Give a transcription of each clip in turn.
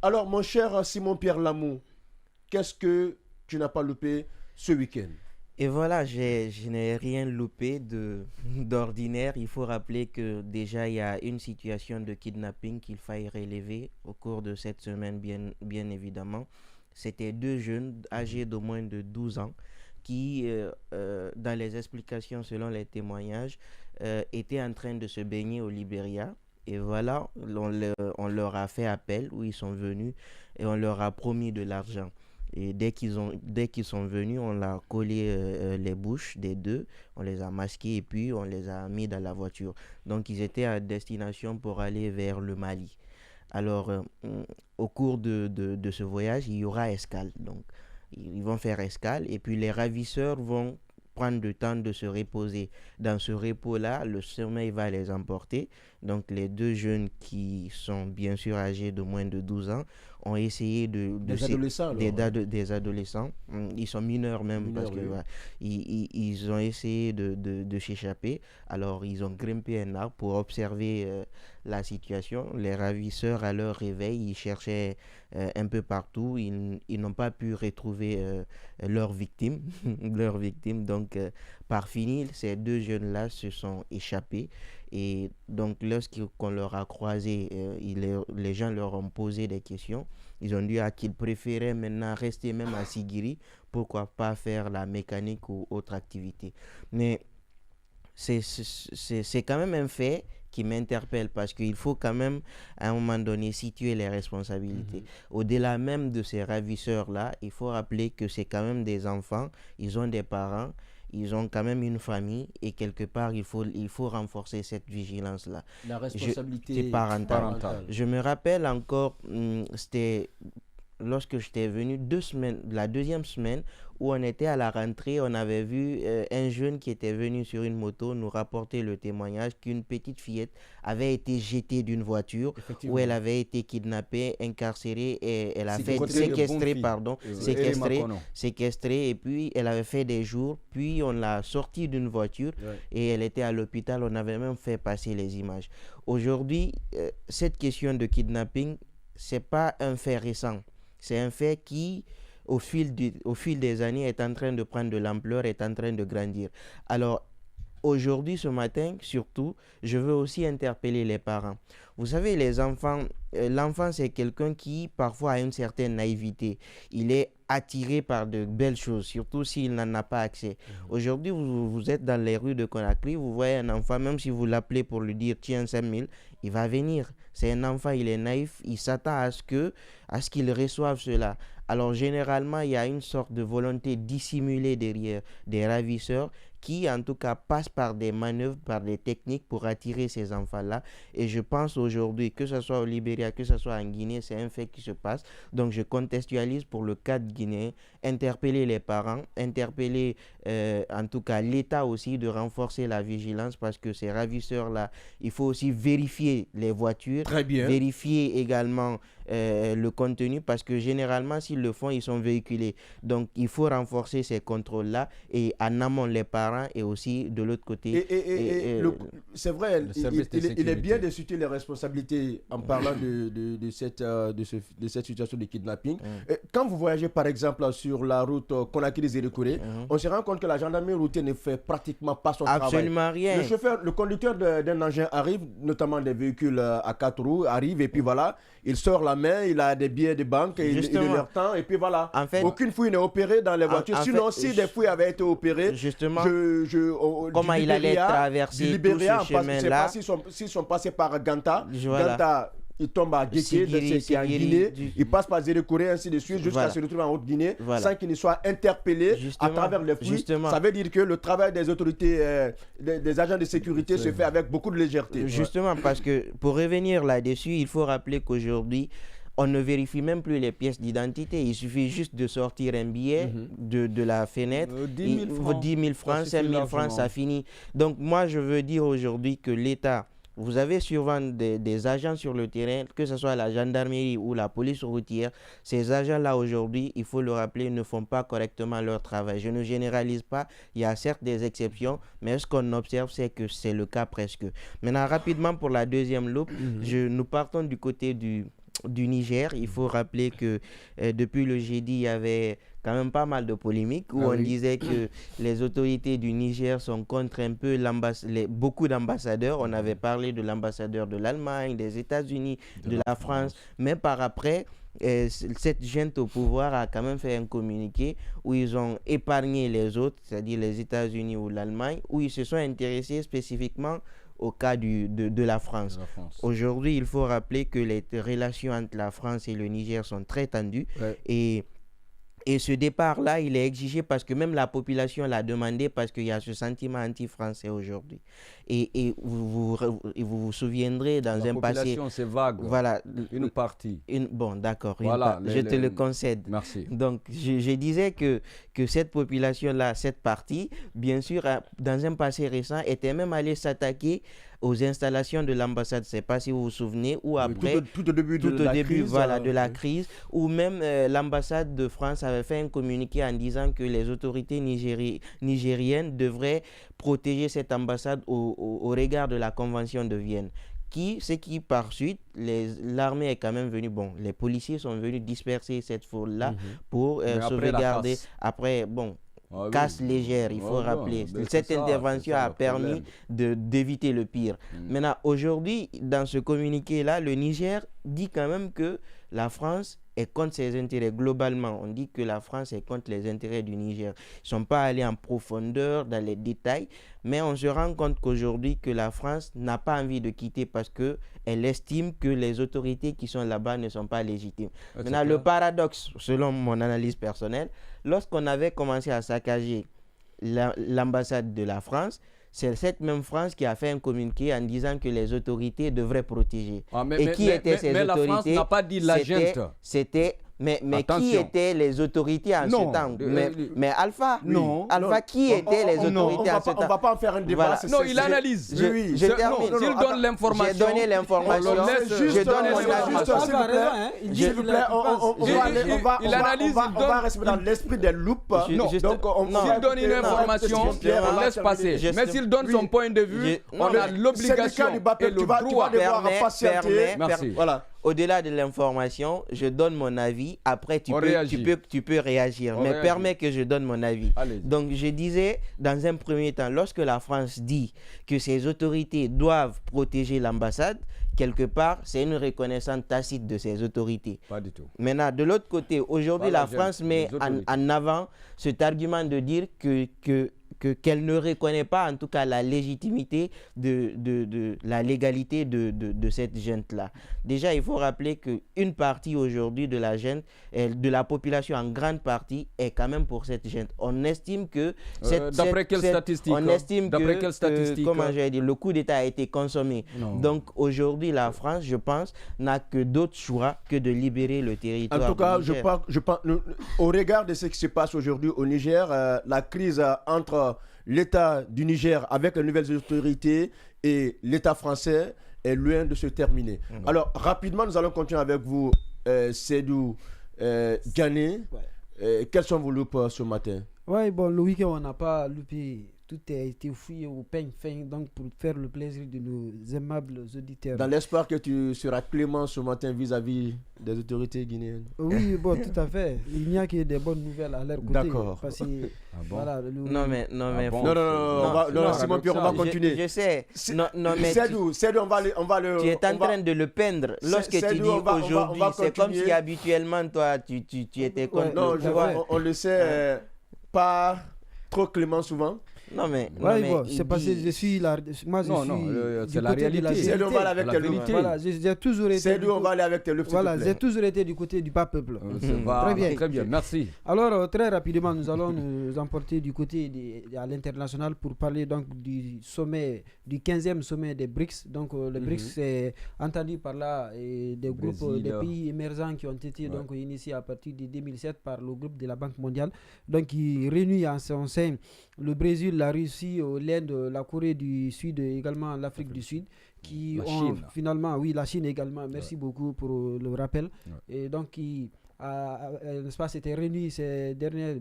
Alors, mon cher Simon-Pierre Lamou, qu'est-ce que tu n'as pas loupé ce week-end? Et voilà, je n'ai rien loupé d'ordinaire. Il faut rappeler que déjà il y a une situation de kidnapping qu'il faille relever au cours de cette semaine, bien évidemment. C'était deux jeunes âgés d'au moins de 12 ans qui, dans les explications selon les témoignages, étaient en train de se baigner au Libéria. Et voilà, on leur a fait appel où ils sont venus et on leur a promis de l'argent. Et dès qu'ils sont venus, on a collé les bouches des deux, on les a masqués et puis on les a mis dans la voiture. Donc ils étaient à destination pour aller vers le Mali. Alors, au cours de ce voyage, il y aura escale. Donc, ils vont faire escale et puis les ravisseurs vont prendre le temps de se reposer. Dans ce repos-là, le sommeil va les emporter. Donc, les deux jeunes qui sont bien sûr âgés de moins de 12 ans ont essayé Des adolescents, alors, hein. des adolescents. Ils sont mineurs même parce Mineurs, que oui. voilà, ils ont essayé de s'échapper. Alors, ils ont grimpé un arbre pour observer la situation. Les ravisseurs, à leur réveil, ils cherchaient un peu partout. Ils n'ont pas pu retrouver leurs victimes. Leurs victimes. Donc, par fini, ces deux jeunes-là se sont échappés. Et donc, lorsqu'on leur a croisé, les gens leur ont posé des questions. Ils ont dit qu'ils préféraient maintenant rester même à Sigiri. Pourquoi pas faire la mécanique ou autre activité. Mais c'est quand même un fait qui m'interpelle parce qu'il faut quand même à un moment donné situer les responsabilités. Au-delà même de ces ravisseurs-là, il faut rappeler que c'est quand même des enfants, ils ont des parents, ils ont quand même une famille et quelque part il faut renforcer cette vigilance-là. La C'est responsabilité parental. parentale. Je me rappelle encore, c'était lorsque j'étais venu la deuxième semaine où on était à la rentrée, on avait vu un jeune qui était venu sur une moto nous rapporter le témoignage qu'une petite fillette avait été jetée d'une voiture où elle Effectivement. avait été kidnappée, incarcérée et elle a fait Côté de séquestrée, Bonfi. pardon, Eri Makono. séquestrée et puis elle avait fait des jours, puis on l'a sortie d'une voiture Ouais. et elle était à l'hôpital, on avait même fait passer les images. Aujourd'hui, cette question de kidnapping, c'est pas un fait récent. C'est un fait qui, au fil des années, est en train de prendre de l'ampleur, est en train de grandir. Alors, aujourd'hui, ce matin, surtout, je veux aussi interpeller les parents. Vous savez, les enfants, l'enfant, c'est quelqu'un qui, parfois, a une certaine naïveté. Il est attiré par de belles choses, surtout s'il n'en a pas accès. Aujourd'hui, vous êtes dans les rues de Conakry, vous voyez un enfant, même si vous l'appelez pour lui dire, tiens, 5 000, il va venir. C'est un enfant, il est naïf, il s'attend à ce qu'il reçoive cela. Alors, généralement, il y a une sorte de volonté dissimulée derrière des ravisseurs qui, en tout cas, passent par des manœuvres, par des techniques pour attirer ces enfants-là. Et je pense aujourd'hui, que ce soit au Libéria, que ce soit en Guinée, c'est un fait qui se passe. Donc, je contextualise pour le cadre guinéen, interpeller les parents, interpeller en tout cas l'État aussi de renforcer la vigilance parce que ces ravisseurs-là, il faut aussi vérifier les voitures, Très bien. vérifier également le contenu parce que généralement, s'ils le font, ils sont véhiculés. Donc, il faut renforcer ces contrôles-là et en amont les parents et aussi de l'autre côté. C'est vrai, Le service de il est sécurité. bien de situer les responsabilités en parlant de cette situation de kidnapping. Quand vous voyagez par exemple sur la route Conakry-Zérékouré, on se rend compte que la gendarmerie routière ne fait pratiquement pas son travail. Absolument rien. Le conducteur d'un engin arrive, notamment des véhicules à 4 roues, arrive et puis voilà, il sort la main, il a des billets de banque, il leur tend et puis voilà. En fait, aucune fouille n'est opérée dans les voitures. Sinon, si des fouilles avaient été opérées, justement, comment il allait traverser tout ce chemin-là. S'ils sont passés par Ganta, Voilà. Ganta, il tombe à Guéké, c'est en Guinée, il passe par Zérékouré, ainsi de suite, jusqu'à se retrouver en Haute-Guinée, sans qu'il ne soit interpellé à travers les fouilles. Ça veut dire que le travail des autorités, des agents de sécurité se fait avec beaucoup de légèreté. Justement, parce que pour revenir là-dessus, il faut rappeler qu'aujourd'hui, on ne vérifie même plus les pièces d'identité. Il suffit juste de sortir un billet de la fenêtre. 10 000 francs. 10 000 francs, 5 000 francs, ça finit. Donc moi, je veux dire aujourd'hui que l'État, vous avez souvent des agents sur le terrain, que ce soit la gendarmerie ou la police routière. Ces agents-là aujourd'hui, il faut le rappeler, ne font pas correctement leur travail. Je ne généralise pas, il y a certes des exceptions, mais ce qu'on observe, c'est que c'est le cas presque. Maintenant, rapidement pour la deuxième loupe, nous partons du côté du Niger. Il faut rappeler que depuis le jeudi, il y avait quand même pas mal de polémiques où on disait que les autorités du Niger sont contre un peu beaucoup d'ambassadeurs. On avait parlé de l'ambassadeur de l'Allemagne, des États-Unis, de la France. Mais par après, cette junte au pouvoir a quand même fait un communiqué où ils ont épargné les autres, c'est-à-dire les États-Unis ou l'Allemagne, où ils se sont intéressés spécifiquement au cas de la France. Aujourd'hui, il faut rappeler que les relations entre la France et le Niger sont très tendues et ce départ-là, il est exigé parce que même la population l'a demandé parce qu'il y a ce sentiment anti-français aujourd'hui. Et vous vous souviendrez dans un passé... La population, c'est vague. Voilà. Une partie. Bon, d'accord. Voilà, je te le concède. Merci. Donc, je disais que cette population-là, cette partie, bien sûr, dans un passé récent, était même allée s'attaquer aux installations de l'ambassade, je ne sais pas si vous vous souvenez, ou après, tout au début de la crise, ou même l'ambassade de France avait fait un communiqué en disant que les autorités nigériennes devraient protéger cette ambassade au regard de la Convention de Vienne. Ce qui par suite, l'armée est quand même venue, les policiers sont venus disperser cette foule-là pour sauvegarder. Après, casse légère, il faut rappeler. Cette intervention a permis d'éviter le pire. Maintenant, aujourd'hui, dans ce communiqué-là, le Niger dit quand même que la France est contre ses intérêts. Globalement, on dit que la France est contre les intérêts du Niger. Ils ne sont pas allés en profondeur dans les détails, mais on se rend compte qu'aujourd'hui, que la France n'a pas envie de quitter parce qu'elle estime que les autorités qui sont là-bas ne sont pas légitimes. Maintenant, le paradoxe, selon mon analyse personnelle, lorsqu'on avait commencé à saccager l'ambassade de la France, c'est cette même France qui a fait un communiqué en disant que les autorités devraient protéger. Mais la France n'a pas dit la junte. Mais qui étaient les autorités en ce temps? Mais Alpha, qui étaient les autorités en ce temps? On ne va pas en faire un débat. Non, il analyse. Je termine. S'il donne l'information, j'ai donné l'information. Je donne mon s'il vous plaît, il analyse, on va rester dans l'esprit des loupes. S'il donne une information, on laisse passer. Mais s'il donne son point de vue, on a l'obligation et le droit. Merci. Au-delà de l'information, je donne mon avis. Après, tu peux réagir. Mais permets que je donne mon avis. Donc, je disais, dans un premier temps, lorsque la France dit que ses autorités doivent protéger l'ambassade, quelque part, c'est une reconnaissance tacite de ses autorités. Pas du tout. Maintenant, de l'autre côté, aujourd'hui, la France met en avant cet argument de dire qu'elle ne reconnaît pas, en tout cas, la légitimité de la légalité de cette junte-là. Déjà, il faut rappeler qu'une partie aujourd'hui de la junte, de la population en grande partie, est quand même pour cette junte. On estime que... D'après quelles statistiques? On estime comment j'ai dit, le coup d'État a été consommé. Donc, aujourd'hui, la France, je pense, n'a que d'autres choix que de libérer le territoire. En tout cas, je pense, au regard de ce qui se passe aujourd'hui au Niger, la crise entre l'État du Niger avec les nouvelles autorités et l'État français est loin de se terminer. Alors, rapidement, nous allons continuer avec vous, Seydou Ghané. Quels sont vos loupes ce matin? Oui, le week-end, on n'a pas loupé. Tout a été fouillé au peigne fin, donc pour faire le plaisir de nos aimables auditeurs. Dans l'espoir que tu seras clément ce matin vis-à-vis des autorités guinéennes. Oui, tout à fait. Il n'y a que des bonnes nouvelles à leur côté. D'accord. Parce que, voilà, Non, Simon Pierre, on va continuer. Je sais. Mais Cédou, on va le... Tu es en train de le peindre. Lorsque tu dis aujourd'hui, c'est comme si habituellement, toi, tu étais contre. Non, on le sait, pas trop clément souvent. Non, mais c'est parce que je suis là. Moi, je suis c'est la réalité. C'est on va aller avec tes Voilà, j'ai toujours été. C'est on va aller avec tes Voilà, j'ai toujours été du côté du peuple. Très bien, merci. Alors, très rapidement, nous allons nous emporter du côté à l'international pour parler donc du sommet, du 15e sommet des BRICS. Donc, le BRICS, c'est entendu par là des groupes, des pays émergents qui ont été donc initiés à partir de 2007 par le groupe de la Banque mondiale. Donc, qui réunit en son sein le Brésil, la Russie, l'Inde, la Corée du Sud et également l'Afrique du Sud, qui ont finalement, la Chine également, merci beaucoup pour le rappel, et donc qui n'est-ce pas, s'était réuni ces derniers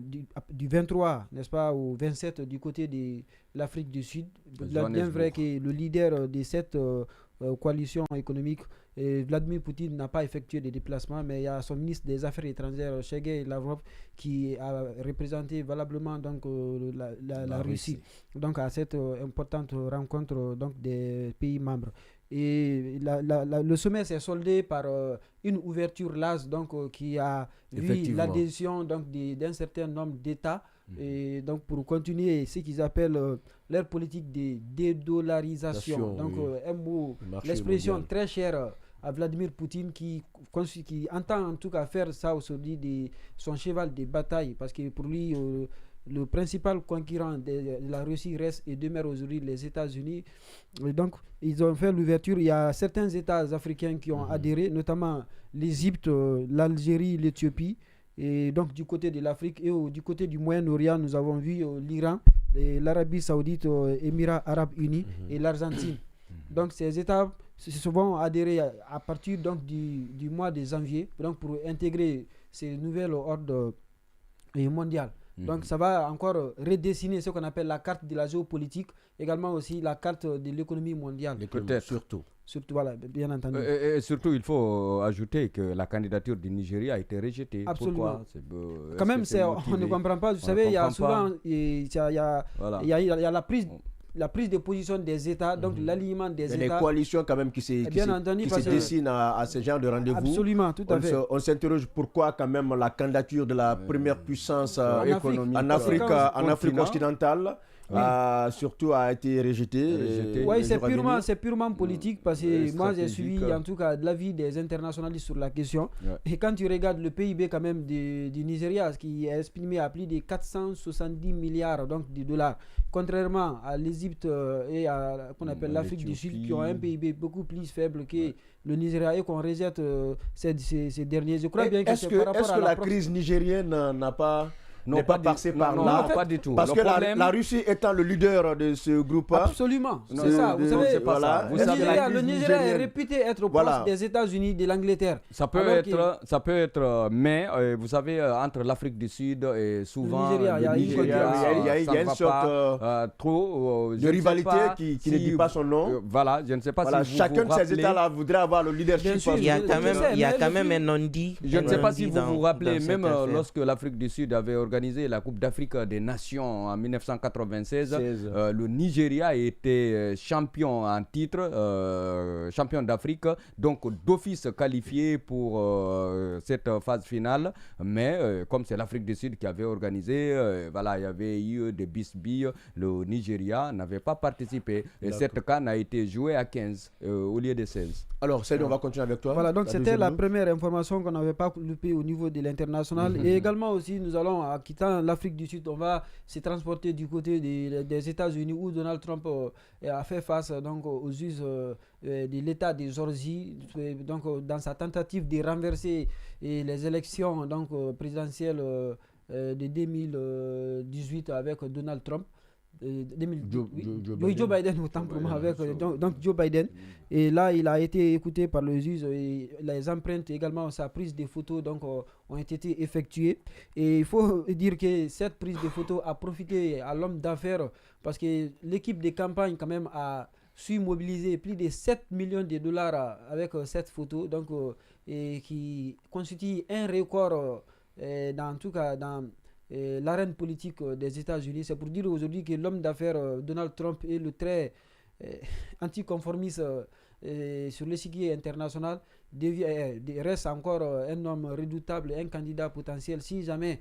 du 23, n'est-ce pas, au 27 du côté de l'Afrique du Sud. Il est bien vrai que le leader de cette coalition économique. Et Vladimir Poutine n'a pas effectué de déplacements, mais il y a son ministre des Affaires étrangères, Sergei Lavrov, qui a représenté valablement donc, la Russie donc, à cette importante rencontre donc, des pays membres. Et le sommet s'est soldé par une ouverture large donc, qui a vu l'adhésion d'un certain nombre d'États. Et donc pour continuer ce qu'ils appellent leur politique de dédollarisation. Donc un mot, l'expression très chère à Vladimir Poutine qui entend en tout cas faire ça aujourd'hui de son cheval de bataille, parce que pour lui le principal concurrent de la Russie reste et demeure aujourd'hui les États-Unis. Et donc ils ont fait l'ouverture. Il y a certains États africains qui ont adhéré, notamment l'Égypte, l'Algérie, l'Éthiopie. Et donc du côté de l'Afrique et du côté du Moyen-Orient, nous avons vu l'Iran, l'Arabie Saoudite, Émirats Arabes Unis et l'Argentine. Donc ces États se vont adhérer à partir donc, du mois de janvier, donc, pour intégrer ces nouvelles ordres mondiales. Donc ça va encore redessiner ce qu'on appelle la carte de la géopolitique, également aussi la carte de l'économie mondiale. Surtout, voilà, bien entendu. Et surtout, il faut ajouter que la candidature du Nigeria a été rejetée. Absolument. Pourquoi quand même, on ne comprend pas. Vous savez, il y a souvent il y a la prise de position des États, donc l'alignement des États. Les coalitions quand même qui se dessinent à ce genre de rendez-vous. Absolument, tout à fait. On s'interroge pourquoi quand même la candidature de la première puissance en Afrique occidentale surtout a été rejeté. Oui, c'est purement politique, parce que moi j'ai suivi en tout cas l'avis des internationalistes sur la question. Et quand tu regardes le PIB quand même du Nigeria, qui est estimé à plus de 470 milliards donc, de dollars, contrairement à l'Égypte et à qu'on appelle l'Afrique du Sud, qui ont un PIB beaucoup plus faible que le Nigeria, et qu'on rejette ces derniers. Je crois bien que est-ce que la crise nigérienne n'est pas passé par là. Non, pas du tout. Parce que la Russie étant le leader de ce groupe. Absolument. C'est ça. Vous savez, le Nigeria est réputé être proche des États-Unis, de l'Angleterre. Ça peut être, mais vous savez, entre l'Afrique du Sud et souvent le Nigeria, il y a une sorte de rivalité qui ne dit pas son nom. Voilà, je ne sais pas si chacun de ces États-là voudrait avoir le leadership. Il y a quand même un non-dit. Je ne sais pas si vous vous rappelez, même lorsque l'Afrique du Sud avait organisé la Coupe d'Afrique des Nations en 1996, le Nigeria était champion en titre, champion d'Afrique, donc d'office qualifié pour cette phase finale. Mais comme c'est l'Afrique du Sud qui avait organisé, voilà, il y avait eu des bisbilles. Le Nigeria n'avait pas participé. Et cette CAN a été jouée à 15 au lieu de 16. Alors, Céline, on va continuer avec toi. Voilà, donc c'était la première information qu'on n'avait pas loupée au niveau de l'international. Et également aussi, nous allons, en quittant l'Afrique du Sud, on va se transporter du côté des États-Unis, où Donald Trump a fait face donc, aux us de l'État de Géorgie, donc, dans sa tentative de renverser les élections donc, présidentielles de 2018 avec Donald Trump. Joe Biden, autant pour moi, avec donc Joe Biden. Et là, il a été écouté par le juge, et les empreintes également, sa prise de photos donc, ont été effectuées. Et il faut dire que cette prise de photos a profité à l'homme d'affaires, parce que l'équipe de campagne quand même a su mobiliser plus de 7 millions de dollars avec cette photo, donc, et qui constitue un record en tout cas dans l'arène politique des États-Unis. C'est pour dire aujourd'hui que l'homme d'affaires Donald Trump est le très anticonformiste sur l'échiquier international, reste encore un homme redoutable, un candidat potentiel si jamais,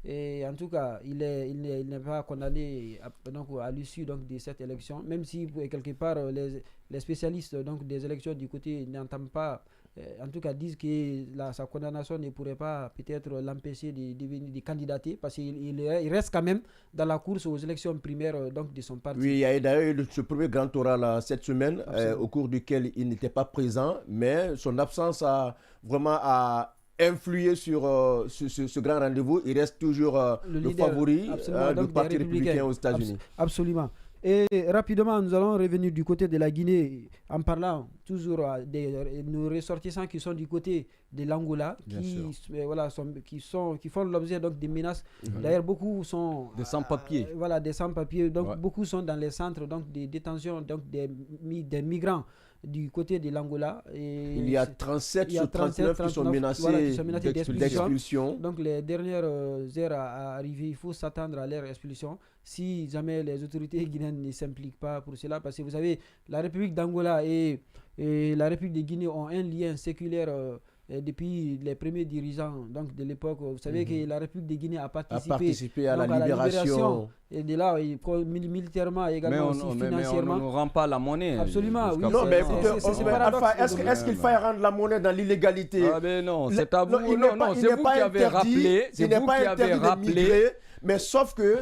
en tout cas, il n'est pas condamné à l'issue donc, de cette élection, même si quelque part les spécialistes donc, des élections du côté n'entament pas, en tout cas disent que sa condamnation ne pourrait pas peut-être l'empêcher de candidater, parce qu'il reste quand même dans la course aux élections primaires donc, de son parti. Oui, il y a d'ailleurs eu ce premier grand oral cette semaine au cours duquel il n'était pas présent, mais son absence a vraiment influé sur ce grand rendez-vous. Il reste toujours le favori du Parti républicain aux États-Unis. Absolument. Et rapidement, nous allons revenir du côté de la Guinée en parlant toujours de nos ressortissants qui sont du côté de l'Angola, qui font l'objet donc des menaces. D'ailleurs, beaucoup sont des sans-papiers. Des sans-papiers. Donc, beaucoup sont dans les centres donc, de détention donc, des migrants du côté de l'Angola. Il y a 37 sur 39 qui sont menacés, d'expulsion. Donc les dernières heures à arriver, il faut s'attendre à leur expulsion si jamais les autorités guinéennes ne s'impliquent pas pour cela. Parce que vous savez, la République d'Angola et la République de Guinée ont un lien séculaire depuis les premiers dirigeants donc, de l'époque. Vous savez que la République de Guinée a participé à la libération. Et de là, militairement et également aussi financièrement. Mais on ne rend pas la monnaie. Absolument, oui. Non, mais écoutez, est-ce qu'il faut rendre la monnaie dans l'illégalité? Ah ben non, c'est à vous. Non, c'est vous qui avez rappelé. Il n'est pas interdit de migrer, mais sauf que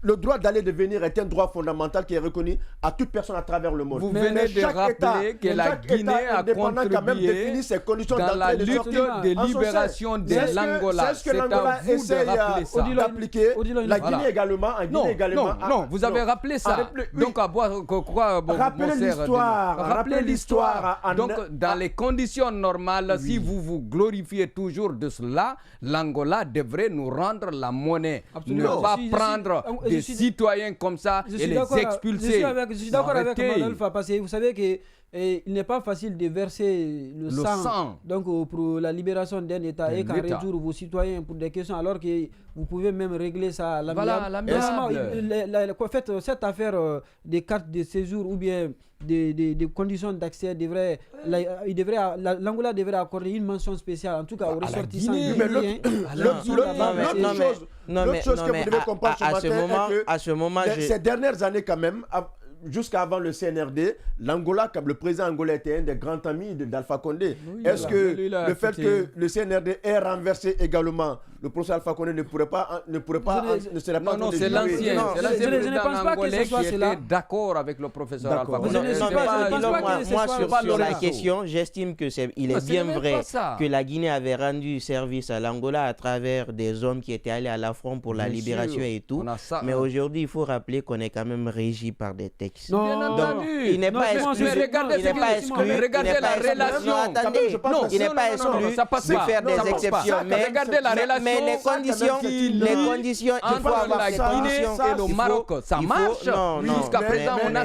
le droit d'aller et de venir est un droit fondamental qui est reconnu à toute personne à travers le monde. Vous venez de rappeler que la Guinée a contribué dans la lutte de libération de l'Angola. C'est ce que l'Angola essaie d'appliquer. La Guinée également. Non, vous avez rappelé ça. Donc, à boire quoi, Rappelez l'histoire. Donc, dans les conditions normales, si vous vous glorifiez toujours de cela, l'Angola devrait nous rendre la monnaie. Ne pas prendre des citoyens comme ça et les expulser. Je suis d'accord avec Alpha parce que vous savez que il n'est pas facile de verser le sang donc, pour la libération d'un État et qu'en retour vos citoyens pour des questions alors que vous pouvez même régler ça à l'amiable. En fait, cette affaire des cartes de séjour ou bien des conditions d'accès l'Angola devrait accorder une mention spéciale en tout cas aux ressortissants guinéens. L'autre chose que vous devez comprendre à ce moment, ces dernières années quand même, jusqu'avant le CNRD, l'Angola, comme le président angolais était un des grands amis d'Alpha Condé. Oui, est-ce que le fait que le CNRD ait renversé également le professeur Alpha Condé ne serait pas non, c'est l'ancien. Je ne pense pas que ce soit cela. D'accord avec le professeur Alpha Condé. Moi, sur la question, j'estime que il est bien vrai que la Guinée avait rendu service à l'Angola à travers des hommes qui étaient allés à l'affront pour la libération et tout. Mais aujourd'hui, il faut rappeler qu'on est quand même régi par des textes. Bien entendu. Il n'est pas exclu. Regardez la relation. Non, il n'est pas exclu de faire des exceptions. Mais les conditions, il faut avoir la Guinée et le Maroc, ça marche. Jusqu'à présent, on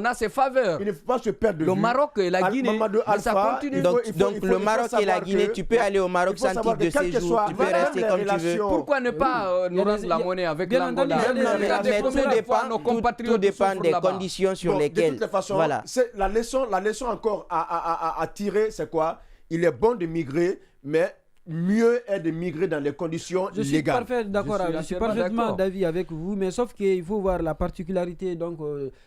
a ses faveurs. Il ne faut pas se perdre de vue. Le Maroc et la Guinée, ça continue. Donc le Maroc et la Guinée, tu peux aller au Maroc sans titre de séjour, tu peux rester comme tu veux. Pourquoi ne pas nous rendre la monnaie avec l'Angola? Tout dépend des conditions sur lesquelles. De toute façon, la leçon encore à tirer, c'est quoi? Il est bon de migrer, mais mieux est de migrer dans les conditions légales. Je suis parfaitement d'avis avec vous, mais sauf qu'il faut voir la particularité donc,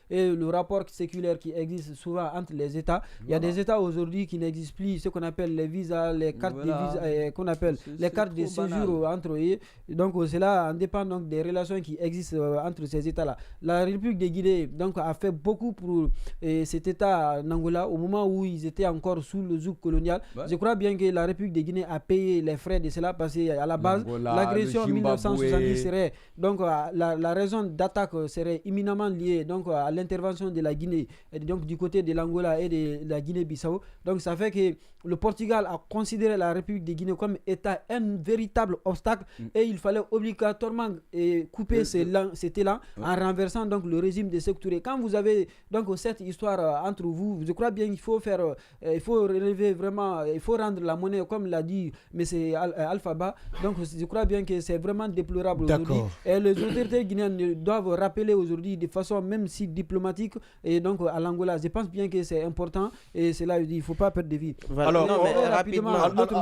et le rapport séculaire qui existe souvent entre les États. Il y a des États aujourd'hui qui n'existent plus, ce qu'on appelle les visas, les cartes de visas, qu'on appelle les cartes de séjour entre eux. Donc cela en dépend donc des relations qui existent entre ces États-là. La République de Guinée donc, a fait beaucoup pour cet État en Angola au moment où ils étaient encore sous le joug colonial. Je crois bien que la République de Guinée a payé les frais de cela parce qu'à la base l'agression en 1970 serait donc la raison d'attaque serait imminemment liée donc à l'intervention de la Guinée et donc du côté de l'Angola et de la Guinée-Bissau. Donc ça fait que le Portugal a considéré la République de Guinée comme étant un véritable obstacle et il fallait obligatoirement couper cet élan en renversant donc le régime de Sékou Touré. Quand vous avez donc cette histoire entre vous, je crois bien qu'il faut faire il faut relever vraiment, il faut rendre la monnaie comme l'a dit mais c'est Alphaba. Donc je crois bien que c'est vraiment déplorable aujourd'hui. Et les autorités guinéennes doivent rappeler aujourd'hui de façon même si diplomatique et donc à l'Angola. Je pense bien que c'est important et c'est là il ne faut pas perdre de vie. Voilà. Alors, rapidement, l'autre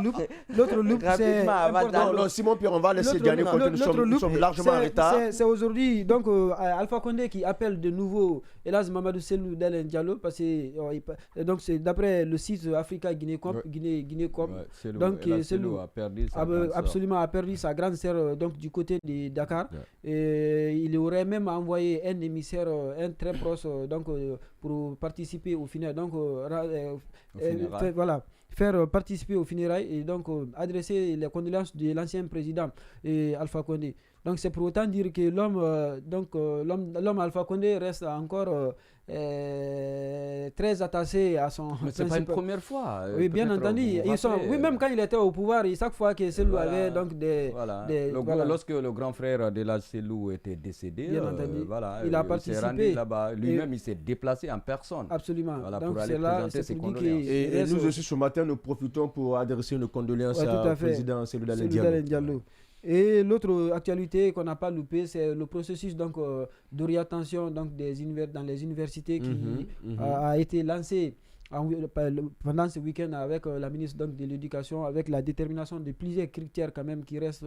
loop c'est important. Simon Pierre, on va laisser gagner quand nous sommes largement en retard. C'est aujourd'hui donc Alpha Condé qui appelle de nouveau Elhadji Mamadou Cellou Dalein Diallo parce que donc c'est d'après le site Africa Guinée-Com. Donc Cellou a perdu sa grande sœur donc du côté de Dakar. Et il aurait même envoyé un émissaire, un très proche donc pour participer au funérailles. Donc faire participer aux funérailles et donc adresser les condoléances de l'ancien président Alpha Condé. Donc c'est pour autant dire que l'homme Alpha Condé reste encore très attaché à son Mais ce n'est pas une première fois. Oui, bien entendu. Oui, même quand il était au pouvoir, chaque fois que Selou avait donc lorsque le grand frère de l'âge Selou était décédé, il a participé là-bas. Lui-même, il s'est déplacé en personne. Absolument. Donc pour aller présenter ses condoléances. Et nous aussi, ce matin, nous profitons pour adresser une condoléance au président Selou Dalein Diallo. Et l'autre actualité qu'on n'a pas loupée, c'est le processus donc d'orientation donc dans les universités qui a été lancé pendant ce week-end avec la ministre donc, de l'Éducation, avec la détermination de plusieurs critères quand même qui restent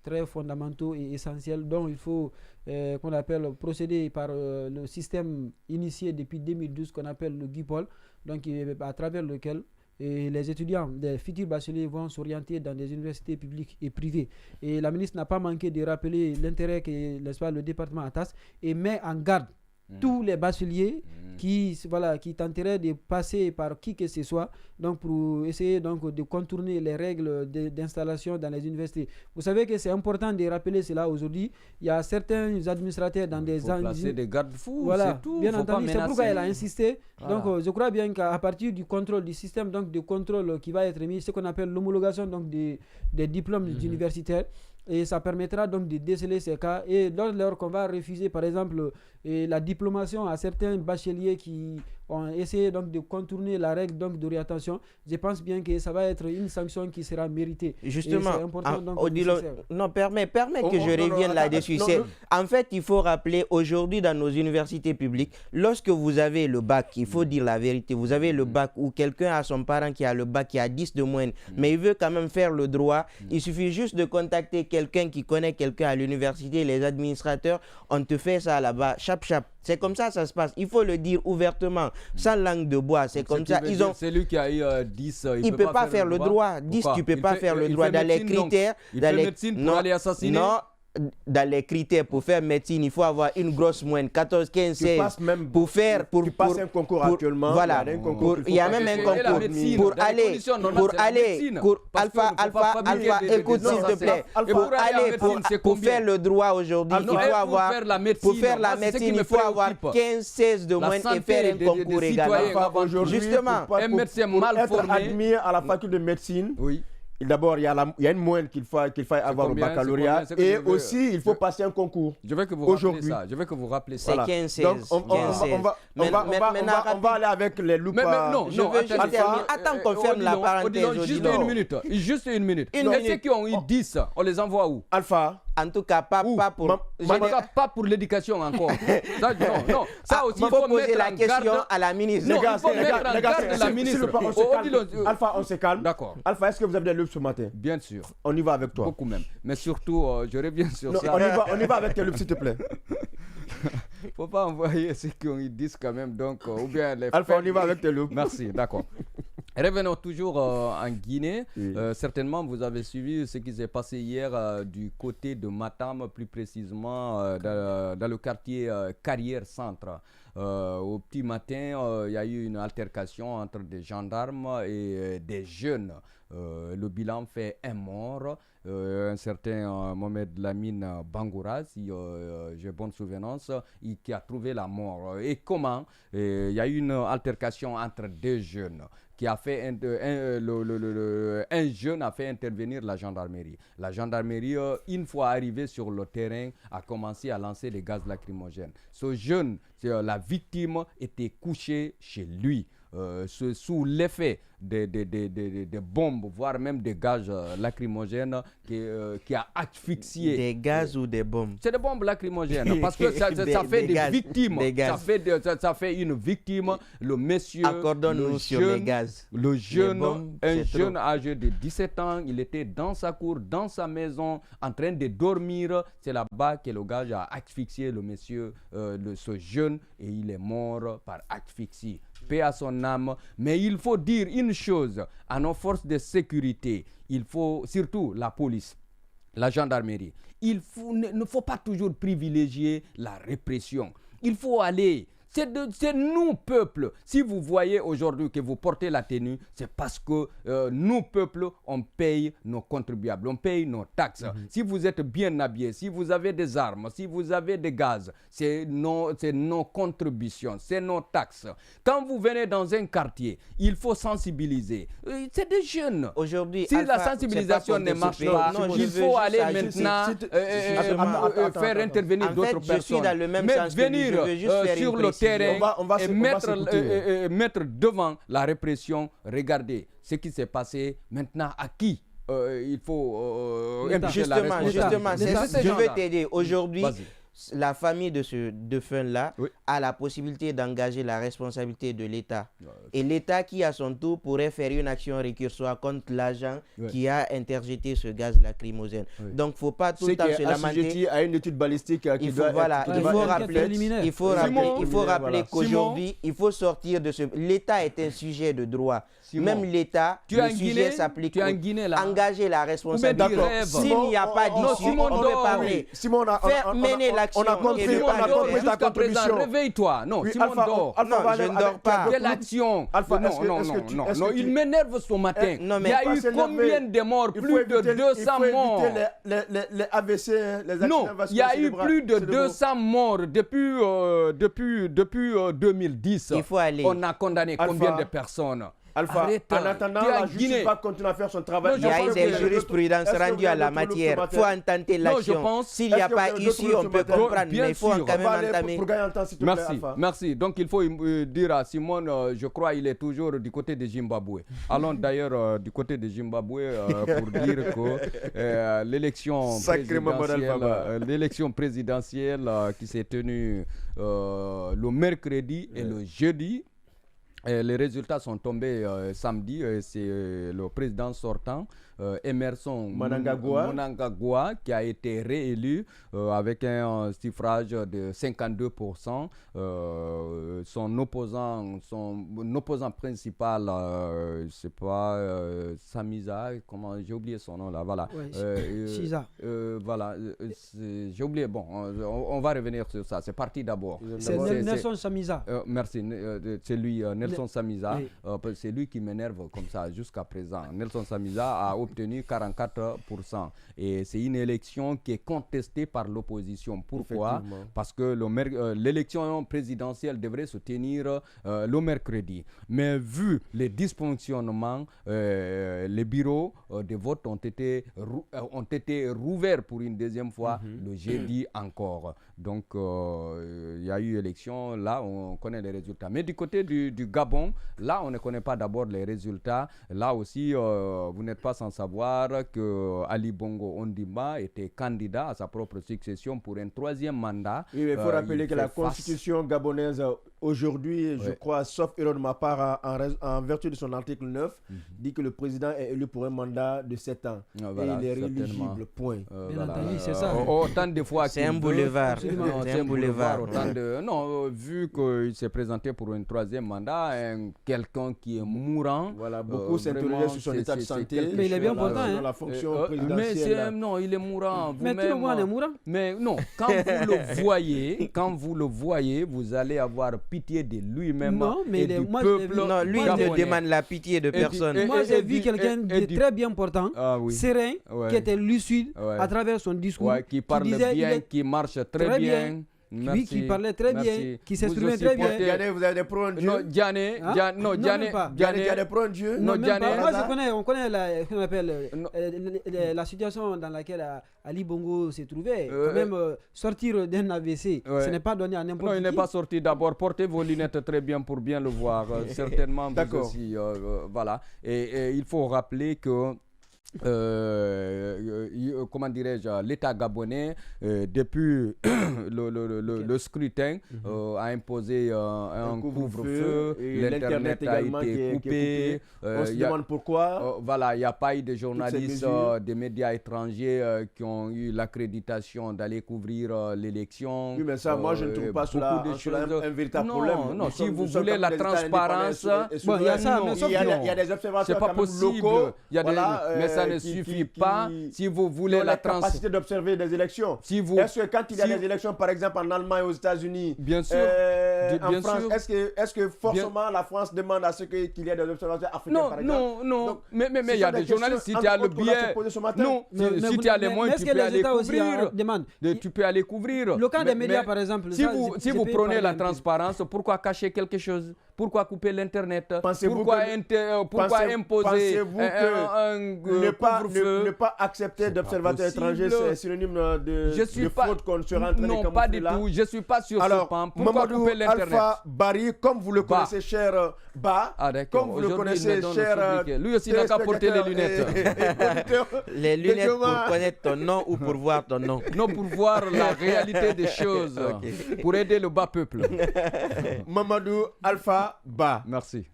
très fondamentaux et essentiels, dont il faut qu'on appelle procéder par le système initié depuis 2012 qu'on appelle le GUIPOL, donc à travers lequel les étudiants, des futurs bacheliers vont s'orienter dans des universités publiques et privées. Et la ministre n'a pas manqué de rappeler l'intérêt que le département attache et met en garde tous les bacheliers qui tenteraient de passer par qui que ce soit, donc pour essayer donc de contourner les règles d'installation dans les universités. Vous savez que c'est important de rappeler cela aujourd'hui. Il y a certains administrateurs dans des placer des garde-fous, voilà, c'est tout. Bien entendu, c'est pourquoi elle a insisté. Voilà. Donc je crois bien qu'à partir du contrôle du système donc de contrôle qui va être mis, ce qu'on appelle l'homologation donc des diplômes universitaires. Et ça permettra donc de déceler ces cas. Et lors qu'on va refuser, par exemple, la diplomation à certains bacheliers qui ont essayé donc de contourner la règle donc d'orientation, je pense bien que ça va être une sanction qui sera méritée. Justement, permets que je revienne là-dessus. En fait, il faut rappeler aujourd'hui dans nos universités publiques, lorsque vous avez le bac, il faut dire la vérité, vous avez le bac ou quelqu'un a son parent qui a le bac, qui a 10 de moyenne, mais il veut quand même faire le droit, il suffit juste de contacter quelqu'un qui connaît quelqu'un à l'université, les administrateurs, on te fait ça là-bas, chap. C'est comme ça se passe. Il faut le dire ouvertement, sans langue de bois. C'est comme ça. C'est lui qui a eu 10. Il ne peut pas faire le droit. 10, tu ne peux pas faire le droit. Dans les critères. Il fait médecine pour aller assassiner. Non. Dans les critères pour faire médecine, il faut avoir une grosse moyenne, 14, 15, 16. Pour faire. Tu passes un concours actuellement. Voilà. Il y a même un concours. Pour Alpha, écoute s'il te plaît. Pour faire le droit aujourd'hui, il faut avoir. Pour faire la médecine, il faut avoir 15, 16 de moyenne et faire un concours également. Justement. Un médecin mal formé. Être admis à la faculté de médecine. Oui. D'abord, il y a une moyenne qu'il faille avoir au baccalauréat et aussi il faut passer un concours. Je veux que vous rappelez ça. C'est 15-16. Donc, on va aller avec les loupes. Non, je veux juste terminer. Attends qu'on ferme la parenthèse. Juste une minute. Et ceux qui ont eu 10, on les envoie où? Alpha. En tout cas, pas pour l'éducation encore. Non. Ça aussi, il faut poser la question à la ministre. Non, il faut mettre en garde la ministre. Alpha, on se calme. D'accord. Alpha, est-ce que vous avez des loupes ce matin? Bien sûr. On y va avec toi. Beaucoup même. Mais surtout, je reviens sur ça. On y va avec tes loupes, s'il te plaît. Faut pas envoyer ceux qui ont eu 10 quand même. Donc, ou bien les Alpha, on y va avec tes loupes. Merci, d'accord. Revenons toujours en Guinée. Oui. Certainement, vous avez suivi ce qui s'est passé hier du côté de Matam, plus précisément dans le quartier Carrière Centre. Au petit matin, il y a eu une altercation entre des gendarmes et des jeunes. Le bilan fait un mort. Un certain Mohamed Lamine Bangoura, si j'ai bonne souvenance, qui a trouvé la mort. Et comment? Il y a eu une altercation entre deux jeunes qui a fait un jeune a fait intervenir la gendarmerie. La gendarmerie, une fois arrivé sur le terrain, a commencé à lancer des gaz lacrymogènes. Ce jeune, la victime, était couchée chez lui. Sous l'effet des bombes, voire même des gaz lacrymogènes qui a asphyxié. Des gaz ou des bombes? C'est des bombes lacrymogènes parce que ça fait des victimes. Ça fait une victime. Le monsieur, accordons-nous sur les gaz. Le jeune, un jeune âgé de 17 ans, il était dans sa cour, dans sa maison, en train de dormir. C'est là-bas que le gaz a asphyxié le monsieur, ce jeune, et il est mort par asphyxie. Paix à son âme, mais il faut dire une chose à nos forces de sécurité, il faut surtout la police, la gendarmerie, ne faut pas toujours privilégier la répression. Il faut aller C'est nous, peuple. Si vous voyez aujourd'hui que vous portez la tenue, c'est parce que nous, peuple, on paye nos contribuables, on paye nos taxes. Si vous êtes bien habillés, si vous avez des armes, si vous avez des gaz, c'est nos contributions, c'est nos taxes. Quand vous venez dans un quartier, il faut sensibiliser. C'est des jeunes. Aujourd'hui, si la sensibilisation ne marche pas, il faut aller maintenant faire intervenir d'autres personnes. Je suis dans le même sens venir sur le terrain et mettre devant la répression. Regardez ce qui s'est passé. Maintenant, à qui il faut justement, je veux t'aider. Aujourd'hui, la famille de ce défunt-là a la possibilité d'engager la responsabilité de l'État. Et l'État qui, à son tour, pourrait faire une action récursoire contre l'agent qui a interjeté ce gaz lacrymogène. Donc, il ne faut pas tout le temps se lamenter. À une étude balistique il faut rappeler qu'aujourd'hui, il faut sortir de ce... L'État est un sujet de droit. Même l'État, le sujet s'applique. Engager la responsabilité. S'il n'y a pas d'issue, on peut parler. Faire mener l'action. On a compris ta contribution. Réveille-toi. Non, Simon dort. Non, je ne dors pas. Quelle action? Non, il m'énerve ce matin. Il y a eu combien de morts? Plus de 200 morts. Les AVC, les accidents. Non, il y a eu plus de 200 morts depuis 2010. Il faut aller. On a condamné combien de personnes? Alpha, en attendant, la justice va continuer à faire son travail. Il y a des jurisprudences rendues à la matière. Il faut ententer l'action. S'il n'y a pas issue, on peut comprendre, mais il faut quand même entamer. Merci. Donc il faut dire à Simon, je crois qu'il est toujours du côté de Zimbabwe. Allons d'ailleurs du côté de Zimbabwe pour dire que l'élection présidentielle qui s'est tenue le mercredi et le jeudi. Les résultats sont tombés samedi. C'est le président sortant, Emerson Mnangagwa, qui a été réélu avec un suffrage de 52%. Son opposant principal, je ne sais pas, Samiza, j'ai oublié son nom là, voilà. Chiza. Voilà, j'ai oublié, bon, on va revenir sur ça. C'est parti d'abord. C'est Nelson Samiza. Merci, c'est lui, Nelson Samiza. C'est lui qui m'énerve comme ça jusqu'à présent. Nelson Samiza a obtenu 44%. Et c'est une élection qui est contestée par l'opposition. Pourquoi? Parce que l'élection présidentielle devrait se tenir le mercredi. Mais vu les dysfonctionnements, les bureaux de vote ont été rouverts pour une deuxième fois le jeudi encore. Donc, il y a eu élection. Là, on connaît les résultats. Mais du côté du Gabon, là, on ne connaît pas d'abord les résultats. Là aussi, vous n'êtes pas sans savoir que Ali Bongo Ondimba était candidat à sa propre succession pour un 3e mandat. Oui, mais il faut rappeler que la constitution gabonaise, aujourd'hui, je crois, sauf erreur de ma part, en vertu de son article 9, dit que le président est élu pour un mandat de 7 ans. Voilà, et il est rééligible, point. C'est ça. Autant de fois c'est un boulevard. C'est un boulevard. Non, vu qu'il s'est présenté pour un 3e mandat, quelqu'un qui est mourant. Voilà, beaucoup s'interrogeaient sur son état de santé. Mais il est bien important. La fonction présidentielle. Non, il est mourant. Mais tout le monde est mourant. Mais non, quand vous le voyez, vous allez avoir pitié de lui-même et du peuple. Non, lui, il ne demande la pitié de personne. Moi, j'ai vu quelqu'un de très bien portant, serein, qui était lucide à travers son discours. Qui parle bien, qui marche très bien. Merci. Oui, qui parlait très bien, qui s'exprimait très bien. Diané, vous avez des pros en Dieu? Non, Diané, Diané a des pros en Dieu? Non, Diané. Moi, on connaît la situation dans laquelle Ali Bongo s'est trouvé. Quand même, sortir d'un AVC, ce n'est pas donné à n'importe qui. Non, il n'est pas sorti d'abord. Portez vos lunettes très bien pour bien le voir. Certainement, vous aussi. Voilà. Et il faut rappeler que comment dirais-je, l'État gabonais, depuis le scrutin, a imposé un couvre-feu, l'Internet a été coupé. On se demande pourquoi. Voilà, il n'y a pas eu de journalistes des médias étrangers qui ont eu l'accréditation d'aller couvrir l'élection. Oui, mais ça, moi, je ne trouve pas cela un véritable problème. Non, si vous voulez la transparence, il y a ça, mais il y a des observateurs locaux. Mais ça ne suffit pas si vous voulez la capacité d'observer des élections. Est-ce que quand il y a des élections, par exemple en Allemagne, aux États-Unis, bien sûr, en France, est-ce que forcément la France demande à ce qu'il y ait des observateurs africains, par exemple? Non. Donc, mais il y a des journalistes, si tu as le billet, non, si tu as les moyens, tu peux aller couvrir. Tu peux aller couvrir. Le cas des médias, par exemple. Si vous prenez la transparence, pourquoi cacher quelque chose? Pourquoi couper l'Internet? Pourquoi imposer ne pas accepter d'observateurs étrangers, c'est synonyme de fraude qu'on sera en train de camoufler? Non, pas du tout. Je ne suis pas sur ce point. Pourquoi couper l'Internet? Alpha Barry, comme vous le connaissez, cher Ba, comme vous le connaissez, cher... Lui aussi n'a qu'à porter les lunettes. Les lunettes pour connaître ton nom ou pour voir ton nom? Non, pour voir la réalité des choses. Pour aider le bas peuple. Mamadou Alpha Ba. Merci.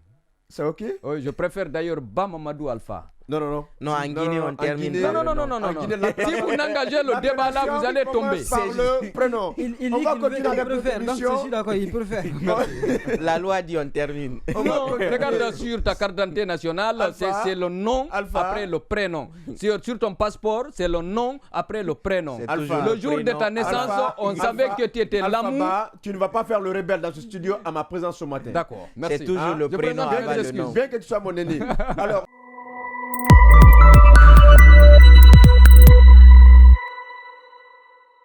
C'est OK? Oui, je préfère d'ailleurs Ba Mamadou Alpha. Non, en Guinée, on termine. Non. Si vous n'engagez le débat là, vous allez tomber. Le prénom. On va continuer avec notre émission. Je suis d'accord, il peut faire. La loi dit on termine. Non, regarde sur ta carte d'identité nationale, c'est le nom après le prénom. Sur ton passeport, c'est le nom après le prénom. Le jour de ta naissance, on savait que tu étais l'amour. Tu ne vas pas faire le rebelle dans ce studio à ma présence ce matin. D'accord, merci. C'est toujours le prénom avant le nom. Bien que tu sois mon aîné. Alors.